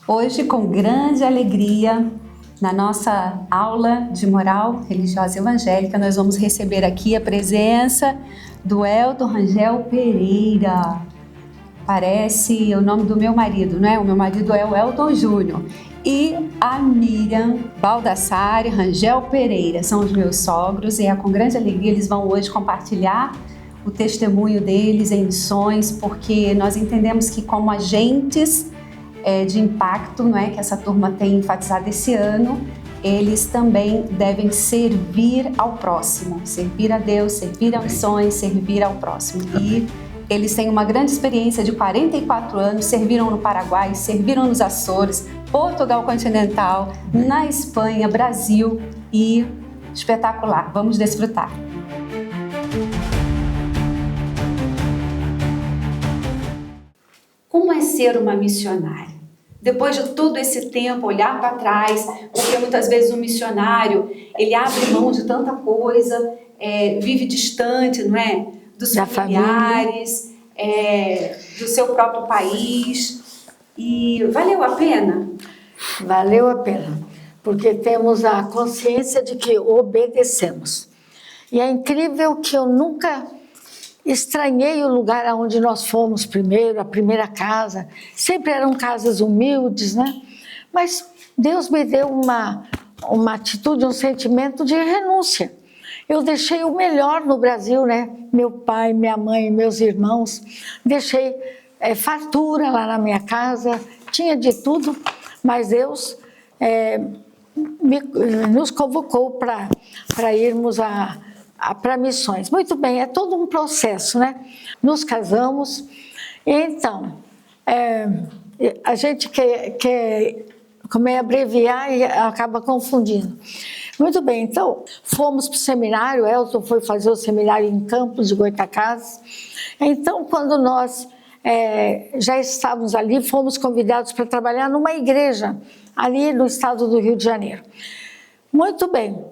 Hoje, com grande alegria, na nossa aula de moral religiosa evangélica, nós vamos receber aqui a presença do Elton Rangel Pereira. Parece o nome do meu marido, não é? O meu marido é o Elton Júnior. E a Miriam Baldassare Rangel Pereira são os meus sogros e é com grande alegria eles vão hoje compartilhar o testemunho deles em missões, porque nós entendemos que como agentes de impacto, não é, que essa turma tem enfatizado esse ano, eles também devem servir ao próximo, servir a Deus, servir a missões, servir ao próximo. E eles têm uma grande experiência de 44 anos, serviram no Paraguai, serviram nos Açores, Portugal continental, na Espanha, Brasil e espetacular. Vamos desfrutar. Como é ser uma missionária? Depois de todo esse tempo, olhar para trás, porque muitas vezes o missionário, ele abre mão de tanta coisa, vive distante, não é? Dos familiares, do seu próprio país. E valeu a pena? Valeu a pena, porque temos a consciência de que obedecemos. E é incrível que eu nunca estranhei o lugar onde nós fomos primeiro, a primeira casa. Sempre eram casas humildes, né? Mas Deus me deu uma atitude, um sentimento de renúncia. Eu deixei o melhor no Brasil, né? Meu pai, minha mãe, meus irmãos. Deixei fartura lá na minha casa, tinha de tudo, mas Deus nos convocou para irmos para missões. Muito bem, é todo um processo, né? Nos casamos, e então, a gente quer como abreviar e acaba confundindo. Muito bem, então, fomos para o seminário, Elton foi fazer o seminário em Campos de Goytacazes. Então, quando nós já estávamos ali, fomos convidados para trabalhar numa igreja, ali no estado do Rio de Janeiro. Muito bem,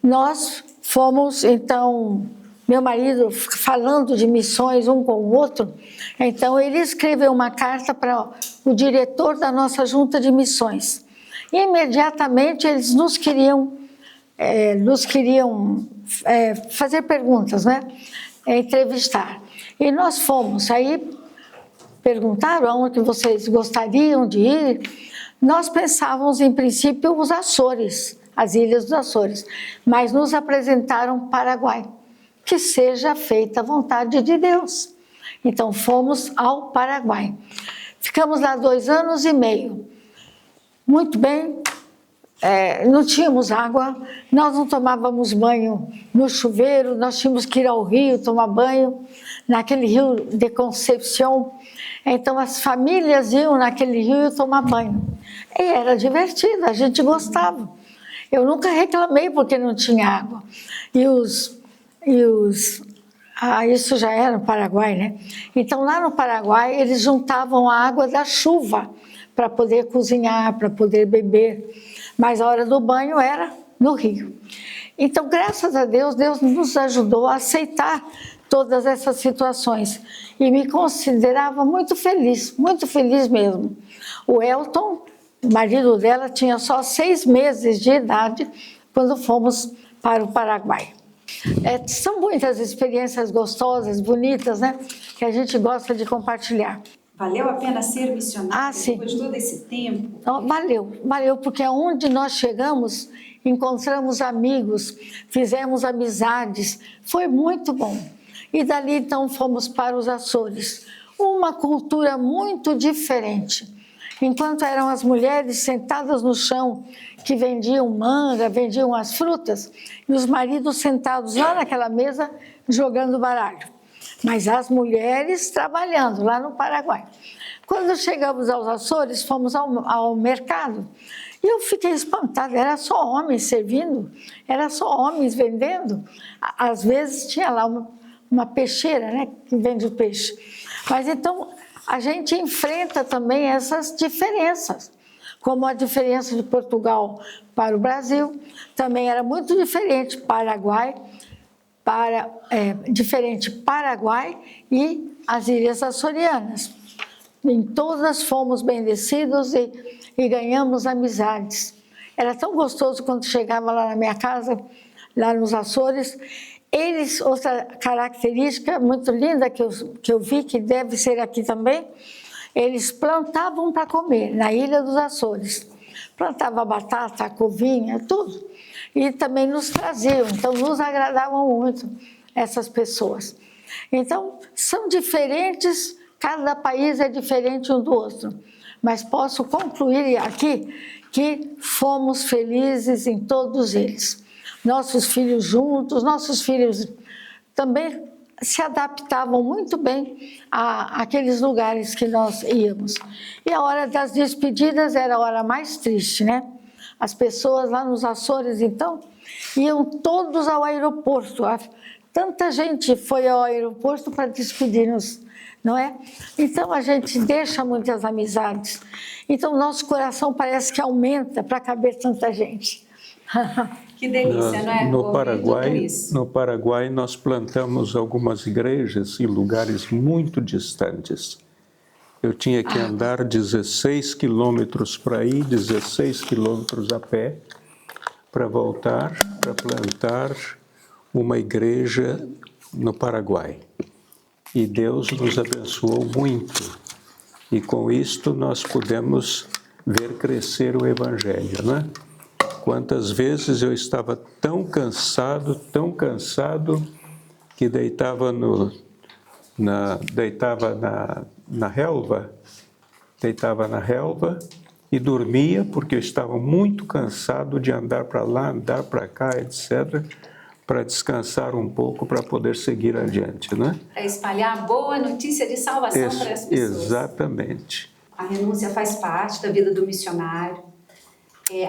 nós fomos, então, meu marido falando de missões um com o outro, então ele escreveu uma carta para o diretor da nossa junta de missões. E imediatamente eles nos queriam fazer perguntas, né? Entrevistar. E nós fomos, aí perguntaram aonde vocês gostariam de ir. Nós pensávamos, em princípio, os Açores, as Ilhas dos Açores, mas nos apresentaram Paraguai, que seja feita a vontade de Deus. Então fomos ao Paraguai. Ficamos lá 2 anos e meio. Muito bem, não tínhamos água, nós não tomávamos banho no chuveiro, nós tínhamos que ir ao rio tomar banho, naquele rio de Concepción. Então as famílias iam naquele rio tomar banho. E era divertido, a gente gostava. Eu nunca reclamei porque não tinha água. Isso já era no Paraguai, né? Então lá no Paraguai eles juntavam a água da chuva para poder cozinhar, para poder beber. Mas a hora do banho era no rio. Então, graças a Deus, Deus nos ajudou a aceitar todas essas situações. E me considerava muito feliz mesmo. O Elton, o marido dela, tinha só 6 meses de idade quando fomos para o Paraguai. São muitas experiências gostosas, bonitas, né? Que a gente gosta de compartilhar. Valeu a pena ser missionária sim. Depois de todo esse tempo? Valeu, porque onde nós chegamos, encontramos amigos, fizemos amizades, foi muito bom. E dali então fomos para os Açores, uma cultura muito diferente. Enquanto eram as mulheres sentadas no chão, que vendiam manga, vendiam as frutas, e os maridos sentados lá naquela mesa, jogando baralho. Mas as mulheres trabalhando lá no Paraguai. Quando chegamos aos Açores, fomos ao mercado. E eu fiquei espantada, era só homens servindo, era só homens vendendo. Às vezes tinha lá uma peixeira, né, que vende o peixe. Mas então a gente enfrenta também essas diferenças. Como a diferença de Portugal para o Brasil, também era muito diferente diferente Paraguai e as Ilhas Açorianas. Em todas fomos bendecidos e ganhamos amizades. Era tão gostoso quando chegava lá na minha casa, lá nos Açores. Eles, outra característica muito linda que eu vi, que deve ser aqui também, eles plantavam para comer, na Ilha dos Açores. Plantava batata, covinha, tudo. E também nos traziam, então nos agradavam muito essas pessoas. Então, são diferentes, cada país é diferente um do outro. Mas posso concluir aqui que fomos felizes em todos eles. Nossos filhos juntos, nossos filhos também se adaptavam muito bem àqueles lugares que nós íamos. E a hora das despedidas era a hora mais triste, né? As pessoas lá nos Açores, então, iam todos ao aeroporto. Tanta gente foi ao aeroporto para despedir-nos, não é? Então, a gente deixa muitas amizades. Então, nosso coração parece que aumenta para caber tanta gente. Que delícia, não é? No Paraguai, nós plantamos algumas igrejas em lugares muito distantes. Eu tinha que andar 16 quilômetros para ir, 16 quilômetros a pé, para voltar, para plantar uma igreja no Paraguai. E Deus nos abençoou muito. E com isto nós pudemos ver crescer o Evangelho, né? Quantas vezes eu estava tão cansado, que deitava na relva e dormia, porque eu estava muito cansado de andar para lá, andar para cá, etc., para descansar um pouco, para poder seguir adiante, né? Para espalhar a boa notícia de salvação para as pessoas. Exatamente. A renúncia faz parte da vida do missionário.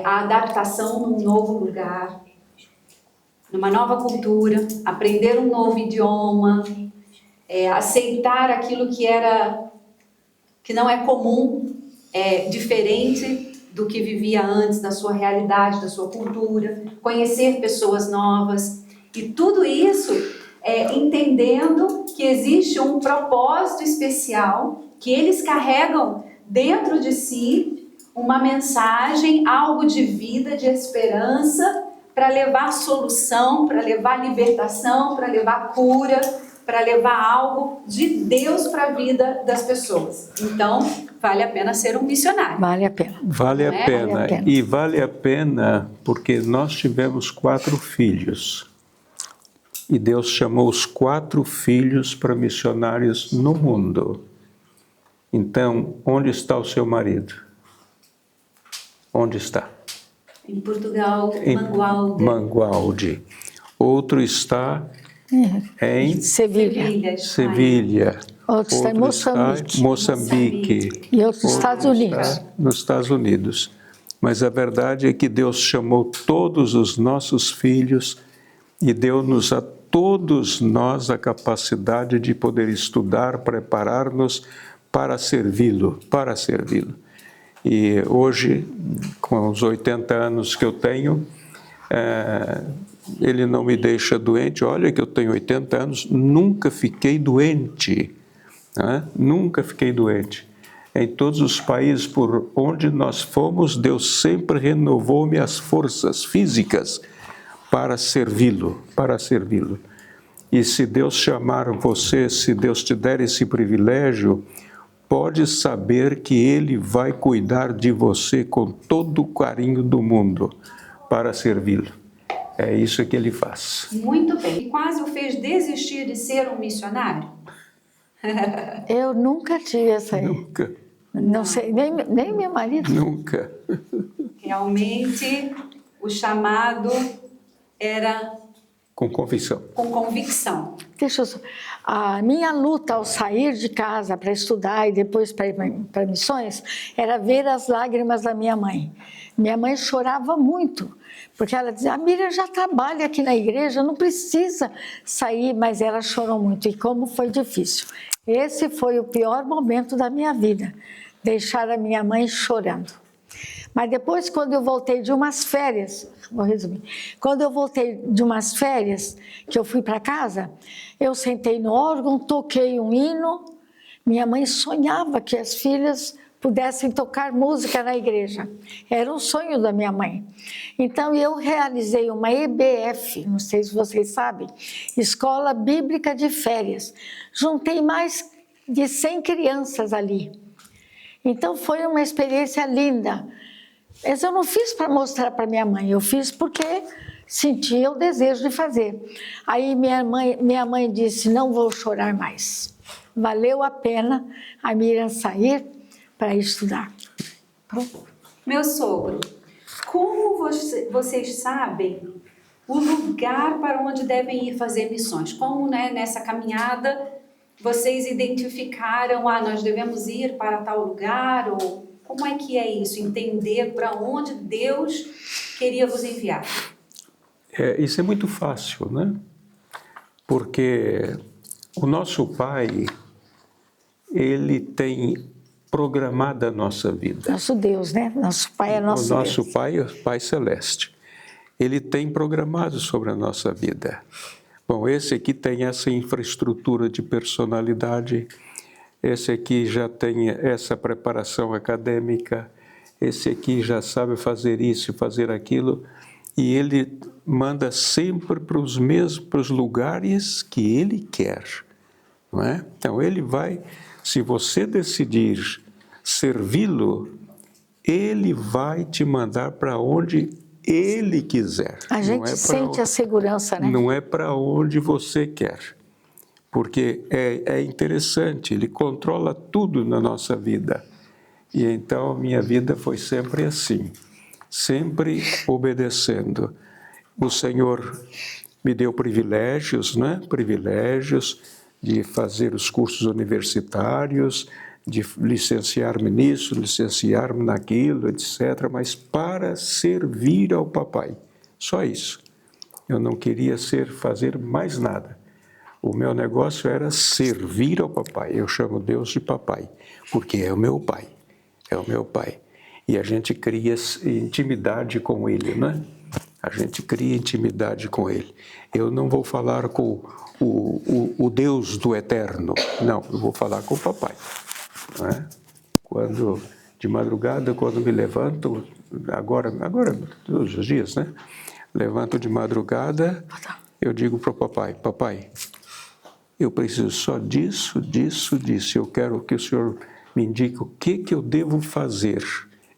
A adaptação num novo lugar, numa nova cultura, aprender um novo idioma, aceitar aquilo que não é comum, diferente do que vivia antes, da sua realidade, da sua cultura, conhecer pessoas novas, e tudo isso entendendo que existe um propósito especial, que eles carregam dentro de si, uma mensagem, algo de vida, de esperança, para levar solução, para levar libertação, para levar cura, para levar algo de Deus para a vida das pessoas. Então, vale a pena ser um missionário. Vale a pena. Vale a pena. E vale a pena porque nós tivemos 4 filhos. E Deus chamou os 4 filhos para missionários no mundo. Então, onde está o seu marido? Onde está? Em Portugal, Mangualde. Outro está em Sevilha. Outro está em Moçambique. E outro nos Estados Unidos. Nos Estados Unidos. Mas a verdade é que Deus chamou todos os nossos filhos e deu-nos a todos nós a capacidade de poder estudar, preparar-nos para servi-lo, E hoje, com os 80 anos que eu tenho, ele não me deixa doente. Olha que eu tenho 80 anos, nunca fiquei doente, né? Nunca fiquei doente. Em todos os países por onde nós fomos, Deus sempre renovou-me as forças físicas para servi-lo, E se Deus chamar você, se Deus te der esse privilégio, pode saber que Ele vai cuidar de você com todo o carinho do mundo para servi-lo. É isso que Ele faz. Muito bem. E quase o fez desistir de ser um missionário? Eu nunca tive essa aí. Nunca. Não sei, nem meu marido. Nunca. Realmente, o chamado era... Com convicção. Com convicção. Deixa eu só... A minha luta ao sair de casa para estudar e depois para missões era ver as lágrimas da minha mãe. Minha mãe chorava muito, porque ela dizia, a Miriam já trabalha aqui na igreja, não precisa sair, mas ela chorou muito. E como foi difícil. Esse foi o pior momento da minha vida, deixar a minha mãe chorando. Mas depois, quando eu voltei de umas férias, vou resumir, quando eu voltei de umas férias, que eu fui para casa, eu sentei no órgão, toquei um hino, Minha mãe sonhava que as filhas pudessem tocar música na igreja. Era um sonho da minha mãe. Então, eu realizei uma EBF, não sei se vocês sabem, Escola Bíblica de Férias. Juntei mais de 100 crianças ali. Então, foi uma experiência linda. Mas eu não fiz para mostrar para minha mãe, eu fiz porque sentia o desejo de fazer. Aí minha mãe disse, não vou chorar mais. Valeu a pena a Miriam sair para estudar. Pronto. Meu sogro, como vocês sabem o lugar para onde devem ir fazer missões? Como, né, nessa caminhada vocês identificaram, nós devemos ir para tal lugar? Ou como é que é isso? Entender para onde Deus queria vos enviar? Isso é muito fácil, né? Porque o nosso Pai, Ele tem programado a nossa vida. Nosso Deus, né? Nosso Pai é nosso Deus. O nosso Pai é o Pai Celeste. Ele tem programado sobre a nossa vida. Bom, esse aqui tem essa infraestrutura de personalidade, esse aqui já tem essa preparação acadêmica, esse aqui já sabe fazer isso, fazer aquilo, e ele manda sempre para os mesmos lugares que ele quer, não é? Então, ele vai, se você decidir servi-lo, ele vai te mandar para onde ele quiser. A gente sente a segurança, né? Não é para onde você quer. Porque é interessante, ele controla tudo na nossa vida. E então, minha vida foi sempre assim, sempre obedecendo. O Senhor me deu privilégios, né? Privilégios de fazer os cursos universitários, de licenciar-me nisso, licenciar-me naquilo, etc., mas para servir ao papai. Só isso. Eu não queria fazer mais nada. O meu negócio era servir ao papai. Eu chamo Deus de papai, porque é o meu pai. É o meu pai. E a gente cria intimidade com ele, né? A gente cria intimidade com ele. Eu não vou falar com o Deus do eterno. Não, eu vou falar com o papai. Não é? Quando, de madrugada, quando me levanto, agora todos os dias, né? Levanto de madrugada, eu digo para o papai, papai, eu preciso só disso, disso, disso. Eu quero que o Senhor me indique o que eu devo fazer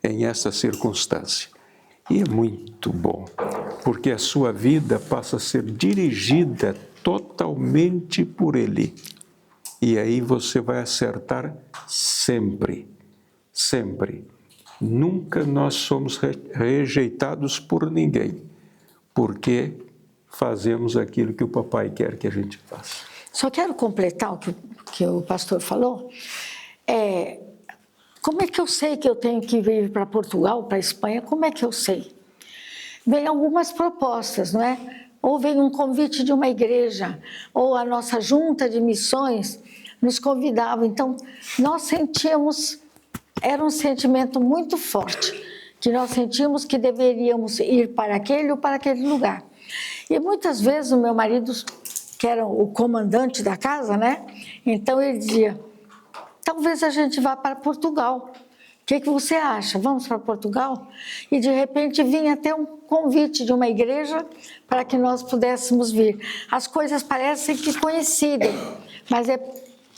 em essa circunstância. E é muito bom, porque a sua vida passa a ser dirigida totalmente por Ele. E aí você vai acertar sempre, sempre. Nunca nós somos rejeitados por ninguém, porque fazemos aquilo que o papai quer que a gente faça. Só quero completar o que o pastor falou. Como é que eu sei que eu tenho que vir para Portugal, para a Espanha? Como é que eu sei? Vem algumas propostas, não é? Ou vem um convite de uma igreja, ou a nossa junta de missões nos convidava. Então, nós sentíamos, era um sentimento muito forte, que nós sentíamos que deveríamos ir para aquele ou para aquele lugar. E muitas vezes o meu marido, que era o comandante da casa, né? Então ele dizia, talvez a gente vá para Portugal. O que você acha? Vamos para Portugal? E de repente vinha até um convite de uma igreja para que nós pudéssemos vir. As coisas parecem que coincidem, mas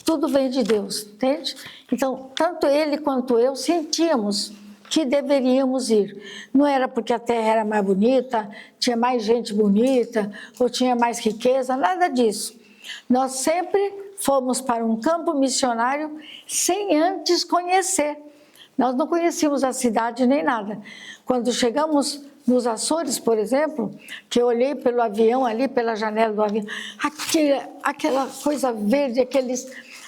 tudo vem de Deus, entende? Então, tanto ele quanto eu sentíamos que deveríamos ir. Não era porque a terra era mais bonita, tinha mais gente bonita, ou tinha mais riqueza, nada disso. Nós sempre fomos para um campo missionário sem antes conhecer. Nós não conhecíamos a cidade nem nada. Quando chegamos nos Açores, por exemplo, que eu olhei pelo avião ali, pela janela do avião, aquela coisa verde,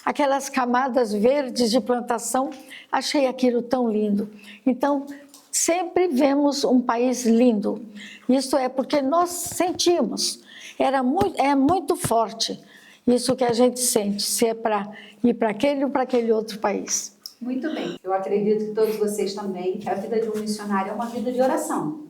aquelas camadas verdes de plantação, achei aquilo tão lindo. Então, sempre vemos um país lindo. Isso é porque nós sentimos, é muito forte isso que a gente sente, se é para ir para aquele ou para aquele outro país. Muito bem. Eu acredito que todos vocês também, que a vida de um missionário é uma vida de oração.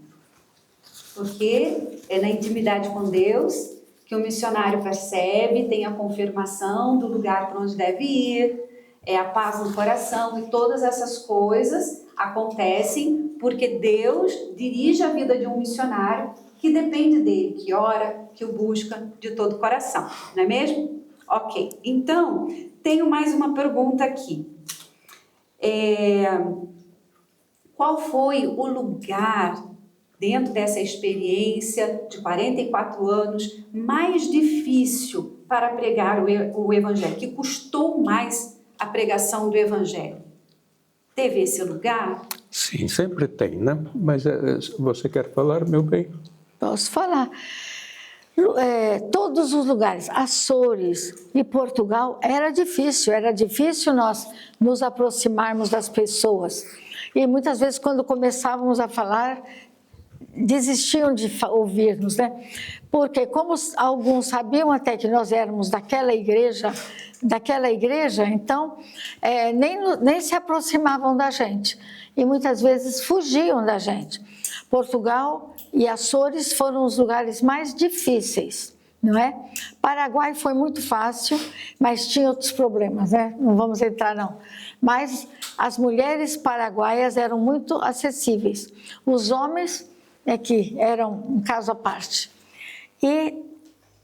Porque é na intimidade com Deus que o missionário percebe, tem a confirmação do lugar para onde deve ir, a paz no coração, e todas essas coisas acontecem porque Deus dirige a vida de um missionário que depende dele, que ora, que o busca de todo o coração, não é mesmo? Ok, então, tenho mais uma pergunta aqui. Qual foi o lugar, dentro dessa experiência de 44 anos, mais difícil para pregar o Evangelho, que custou mais a pregação do Evangelho? Teve esse lugar? Sim, sempre tem, né? Mas você quer falar, meu bem? Posso falar. Todos os lugares, Açores e Portugal, era difícil nós nos aproximarmos das pessoas. E muitas vezes, quando começávamos a falar, desistiam de ouvir-nos, né? Porque como alguns sabiam até que nós éramos daquela igreja, então nem se aproximavam da gente. E muitas vezes fugiam da gente. Portugal e Açores foram os lugares mais difíceis, não é? Paraguai foi muito fácil, mas tinha outros problemas, né? Não vamos entrar, não. Mas as mulheres paraguaias eram muito acessíveis. Os homens que eram um caso à parte. E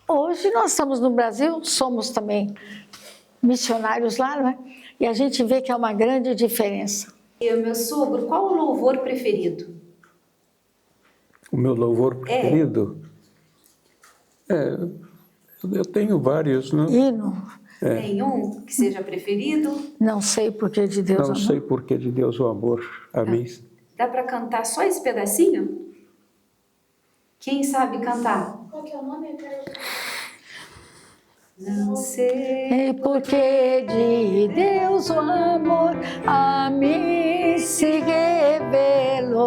hoje nós estamos no Brasil, somos também missionários lá, não é? E a gente vê que é uma grande diferença. E o meu sogro, qual o louvor preferido? O meu louvor preferido? Eu tenho vários, né? Hino. Tem um que seja preferido? Não sei porquê de Deus o amor. Não sei porquê de Deus o amor a mim. Dá para cantar só esse pedacinho? Quem sabe cantar? Qual que é o nome? Não sei Porque de Deus o amor a mim se revelou,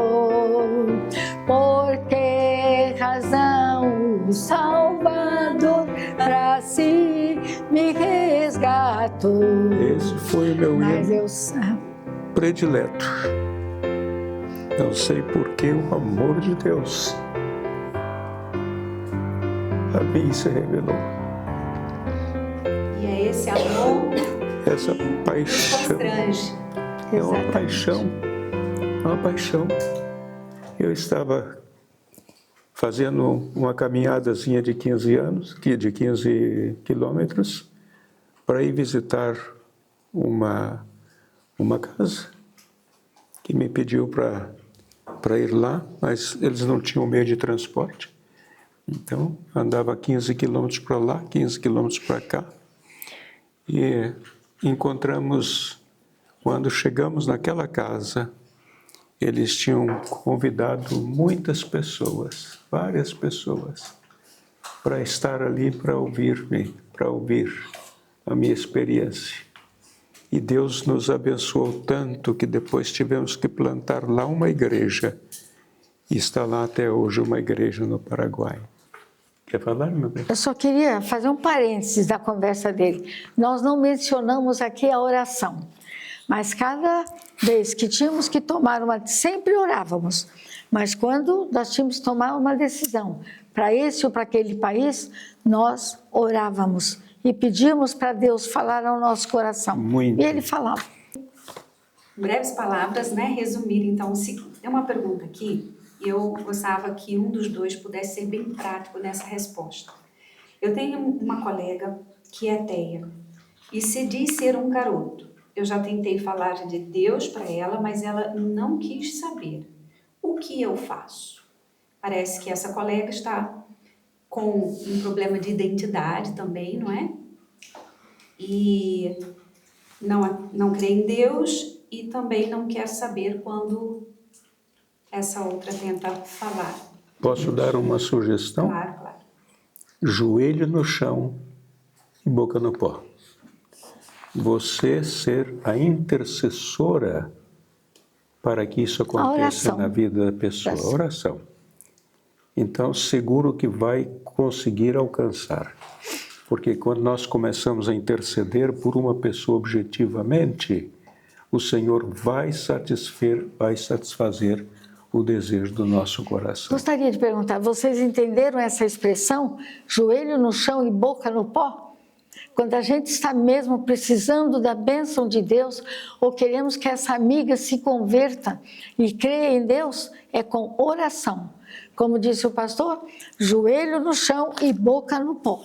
por que razão o Salvador pra si me resgatou. Esse foi o meu Mas hino eu predileto. Não sei porquê o amor de Deus a mim se revelou. E é esse amor Essa que paixão. constrange. É uma paixão. Eu estava fazendo uma caminhadazinha de 15 quilômetros para ir visitar uma casa que me pediu para ir lá, mas eles não tinham meio de transporte. Então, andava 15 quilômetros para lá, 15 quilômetros para cá. E encontramos, quando chegamos naquela casa, eles tinham convidado muitas pessoas, várias pessoas, para estar ali para ouvir-me, para ouvir a minha experiência. E Deus nos abençoou tanto que depois tivemos que plantar lá uma igreja. E está lá até hoje uma igreja no Paraguai. Quer falar, meu bem? Eu só queria fazer um parênteses da conversa dele. Nós não mencionamos aqui a oração, mas cada vez que tínhamos que tomar sempre orávamos, mas quando nós tínhamos que tomar uma decisão para esse ou para aquele país, nós orávamos e pedíamos para Deus falar ao nosso coração. Muito. E Ele falava. Breves palavras, né? Resumir então o seguinte. Tem uma pergunta aqui. Eu gostava que um dos dois pudesse ser bem prático nessa resposta. Eu tenho uma colega que é ateia e se diz ser um garoto. Eu já tentei falar de Deus para ela, mas ela não quis saber. O que eu faço? Parece que essa colega está com um problema de identidade também, não é? E não crê em Deus e também não quer saber quando essa outra tenta falar. Posso dar uma sugestão? Claro. Joelho no chão e boca no pó. Você ser a intercessora para que isso aconteça na vida da pessoa. A oração. Então, seguro que vai conseguir alcançar. Porque quando nós começamos a interceder por uma pessoa objetivamente, o Senhor vai satisfazer o desejo do nosso coração. Gostaria de perguntar, vocês entenderam essa expressão, joelho no chão e boca no pó? Quando a gente está mesmo precisando da bênção de Deus, ou queremos que essa amiga se converta e creia em Deus, é com oração. Como disse o pastor, joelho no chão e boca no pó.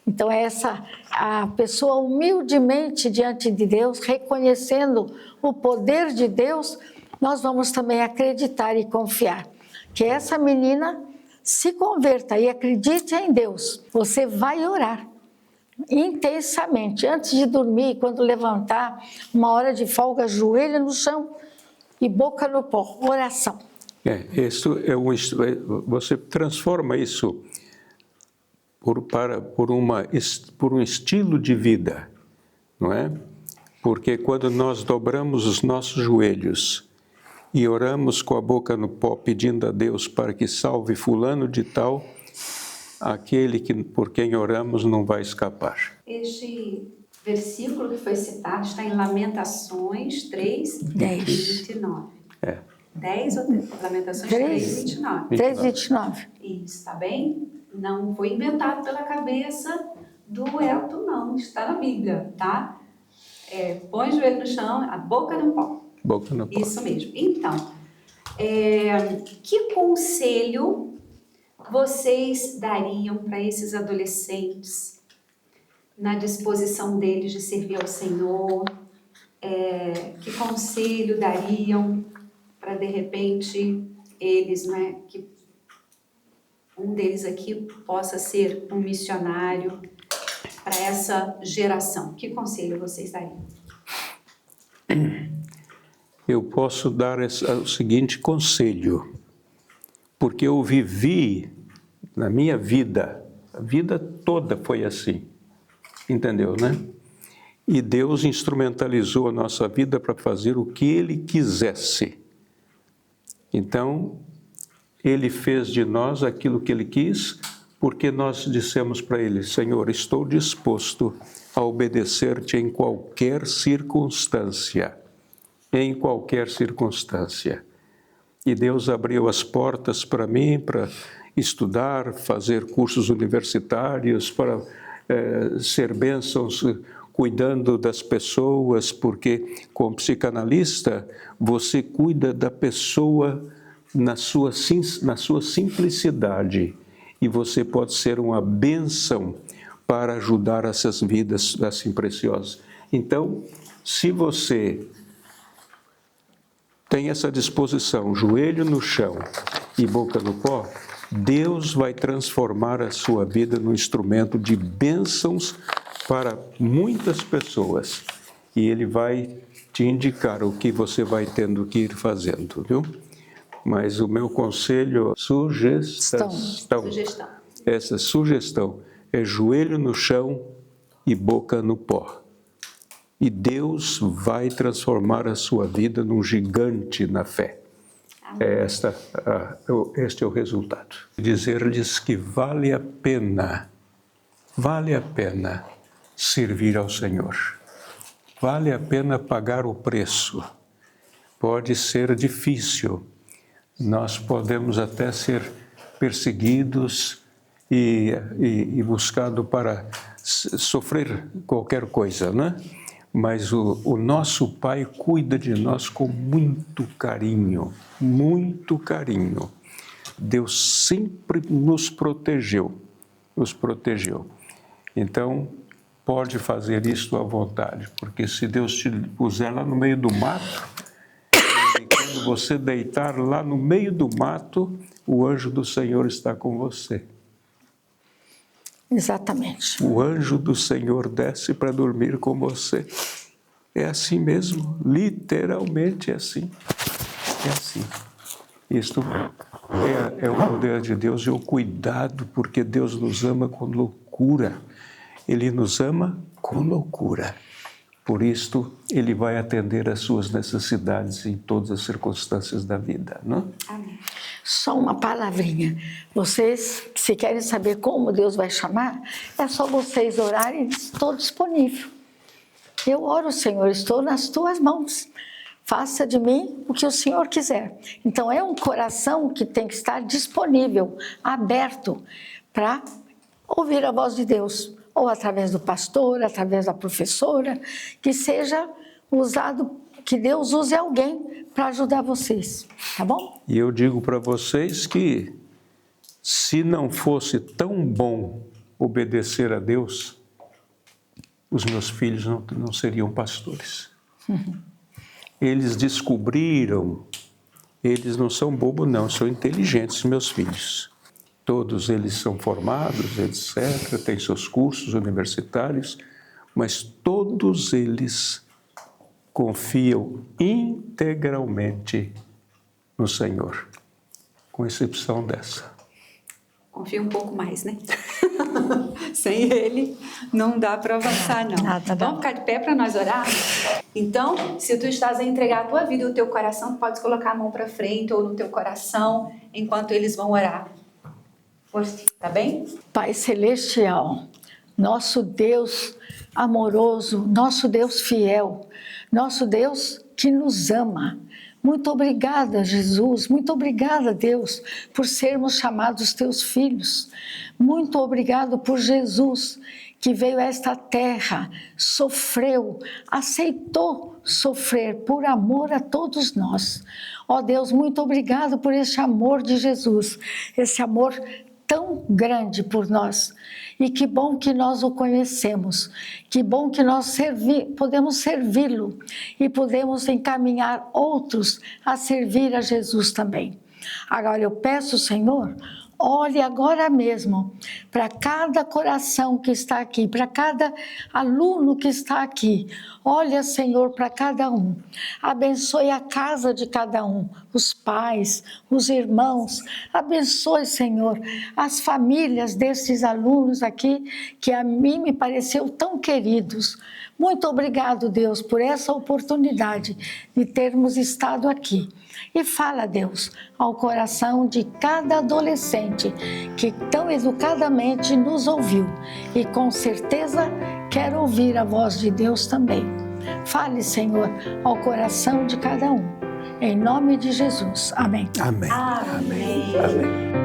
Então a pessoa humildemente diante de Deus, reconhecendo o poder de Deus, nós vamos também acreditar e confiar que essa menina se converta e acredite em Deus. Você vai orar intensamente, antes de dormir, quando levantar, uma hora de folga, joelho no chão e boca no pó, oração. Você transforma isso por um estilo de vida, não é? Porque quando nós dobramos os nossos joelhos e oramos com a boca no pó, pedindo a Deus para que salve fulano de tal, aquele por quem oramos não vai escapar. Este versículo que foi citado está em Lamentações 3, 29. 10 ou 3? Lamentações 3, 29. 3, 29. Isso, tá bem? Não foi inventado pela cabeça do Elton, não. Está na Bíblia, tá? Põe o joelho no chão, a boca no pó. Boca no pó. Isso mesmo. Então, que conselho vocês dariam para esses adolescentes na disposição deles de servir ao Senhor? Que conselho dariam para, de repente, eles, né, que um deles aqui possa ser um missionário para essa geração? Que conselho vocês dariam? Eu posso dar o seguinte conselho, porque eu vivi na minha vida, a vida toda foi assim, entendeu, né? E Deus instrumentalizou a nossa vida para fazer o que Ele quisesse. Então, Ele fez de nós aquilo que Ele quis, porque nós dissemos para Ele: Senhor, estou disposto a obedecer-te em qualquer circunstância. Em qualquer circunstância. E Deus abriu as portas para mim, para estudar, fazer cursos universitários, para ser bênçãos cuidando das pessoas, porque como psicanalista você cuida da pessoa na sua simplicidade e você pode ser uma bênção para ajudar essas vidas assim preciosas. Então, se você tem essa disposição, joelho no chão e boca no pó, Deus vai transformar a sua vida num instrumento de bênçãos para muitas pessoas. E Ele vai te indicar o que você vai tendo que ir fazendo, viu? Mas o meu conselho, sugestão. Essa sugestão é joelho no chão e boca no pó. E Deus vai transformar a sua vida num gigante na fé. Este é o resultado. Dizer-lhes que vale a pena servir ao Senhor. Vale a pena pagar o preço. Pode ser difícil. Nós podemos até ser perseguidos e buscados para sofrer qualquer coisa, né? Mas o nosso Pai cuida de nós com muito carinho, muito carinho. Deus sempre nos protegeu. Então, pode fazer isso à vontade, porque se Deus te puser lá no meio do mato, e quando você deitar lá no meio do mato, o anjo do Senhor está com você. Exatamente. O anjo do Senhor desce para dormir com você. É assim mesmo, literalmente é assim. É assim. Isto é o poder de Deus e o cuidado, porque Deus nos ama com loucura. Ele nos ama com loucura. Por isto, Ele vai atender às suas necessidades em todas as circunstâncias da vida, não? Amém. Só uma palavrinha. Vocês, se querem saber como Deus vai chamar, é só vocês orarem, estou disponível. Eu oro, Senhor, estou nas tuas mãos. Faça de mim o que o Senhor quiser. Então, é um coração que tem que estar disponível, aberto, para ouvir a voz de Deus. ou através do pastor, através da professora, que seja usado, que Deus use alguém para ajudar vocês, tá bom? E eu digo para vocês que, se não fosse tão bom obedecer a Deus, os meus filhos não seriam pastores. Eles descobriram, eles não são bobos não, são inteligentes, meus filhos. Todos eles são formados, etc., têm seus cursos universitários, mas todos eles confiam integralmente no Senhor, com exceção dessa. Confia um pouco mais, né? Sem ele, não dá para avançar, não. Vamos ficar de pé para nós orar? Então, se tu estás a entregar a tua vida e o teu coração, pode colocar a mão para frente ou no teu coração, enquanto eles vão orar. Força, tá bem? Pai Celestial, nosso Deus amoroso, nosso Deus fiel, nosso Deus que nos ama. Muito obrigada, Jesus. Muito obrigada, Deus, por sermos chamados teus filhos. Muito obrigado por Jesus, que veio a esta terra, sofreu, aceitou sofrer por amor a todos nós. Ó Deus, muito obrigado por esse amor de Jesus, esse amor tão grande por nós. E que bom que nós o conhecemos, que bom que nós podemos servi-lo e podemos encaminhar outros a servir a Jesus também. Agora eu peço, Senhor, olhe agora mesmo para cada coração que está aqui, para cada aluno que está aqui. Olha, Senhor, para cada um. Abençoe a casa de cada um, os pais, os irmãos. Abençoe, Senhor, as famílias desses alunos aqui, que a mim me pareceu tão queridos. Muito obrigado, Deus, por essa oportunidade de termos estado aqui. E fala, Deus, ao coração de cada adolescente que tão educadamente nos ouviu e com certeza quer ouvir a voz de Deus também. Fale, Senhor, ao coração de cada um. Em nome de Jesus. Amém. Amém. Amém. Amém.